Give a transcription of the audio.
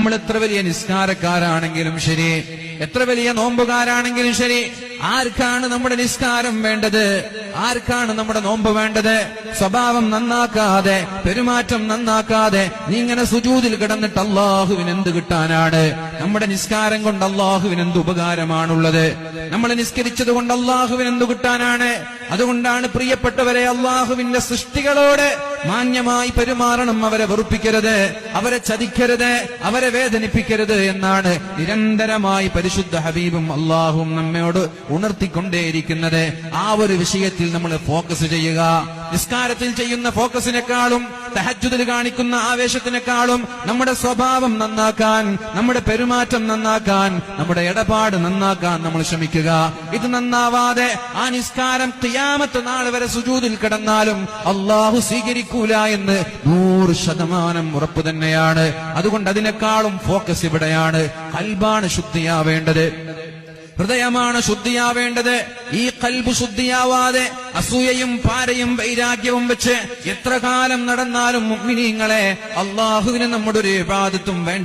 നമ്മൾ എത്ര വലിയ നിസ്കാരക്കാരാണെങ്കിലും ശരി, എത്ര വലിയ നോമ്പുകാരാണെങ്കിലും ശരി, ആർക്കാണ് നമ്മുടെ നിസ്കാരം വേണ്ടത്? ആർക്കാണ് നമ്മുടെ നോമ്പ് വേണ്ടത്? സ്വഭാവം നന്നാക്കാതെ, പെരുമാറ്റം നന്നാക്കാതെ നീ ഇങ്ങനെ സുജൂദിൽ കിടന്നിട്ട് അള്ളാഹുവിന് എന്ത് കിട്ടാനാണ്? നമ്മുടെ നിസ്കാരം കൊണ്ട് അള്ളാഹുവിന് എന്ത് ഉപകാരമാണുള്ളത്? നമ്മൾ നിസ്കരിച്ചത് കൊണ്ട് അള്ളാഹുവിന് എന്ത് കിട്ടാനാണ്? അതുകൊണ്ടാണ് പ്രിയപ്പെട്ടവരെ, അള്ളാഹുവിന്റെ സൃഷ്ടികളോട് മാന്യമായി പെരുമാറണം. അവരെ വെറുപ്പിക്കരുത്, അവരെ ചതിക്കരുത്, അവരെ വേദനിപ്പിക്കരുത് എന്നാണ് നിരന്തരമായി പരിശുദ്ധ ഹബീബും അള്ളാഹും നമ്മോട് ഉണർത്തിക്കൊണ്ടേയിരിക്കുന്നത്. ആ ഒരു വിഷയത്തിൽ നമ്മൾ ഫോക്കസ് ചെയ്യുക. നിസ്കാരത്തിൽ ചെയ്യുന്ന ഫോക്കസിനേക്കാളും, തഹജ്ജുദിൽ കാണിക്കുന്ന ആവേശത്തിനേക്കാളും നമ്മുടെ സ്വഭാവം നന്നാക്കാൻ, നമ്മുടെ പെരുമാറ്റം നന്നാക്കാൻ, നമ്മുടെ ഇടപാട് നന്നാക്കാൻ നമ്മൾ ശ്രമിക്കുക. ഇത് നന്നാവാതെ ആ നിസ്കാരം ഖിയാമത്ത് നാൾ വരെ സുജൂദിൽ കിടന്നാലും അള്ളാഹു സ്വീകരിക്കൂല എന്ന് 100% ഉറപ്പ് തന്നെയാണ്. അതുകൊണ്ട് അതിനേക്കാളും ഫോക്കസ് ഇവിടെയാണ്. ഖൽബാണ് ശുദ്ധിയാവേണ്ടത്, ഹൃദയമാണ് ശുദ്ധിയാവേണ്ടത്. ഈ ഖൽബ് ശുദ്ധിയാവാതെ അസൂയയും പാരയും വൈരാഗ്യവും വെച്ച് എത്ര കാലം നടന്നാലും മുഅ്മിനീങ്ങളെ, അള്ളാഹുവിന് നമ്മുടെ ഒരു ഇബാദത്തും വേണ്ട.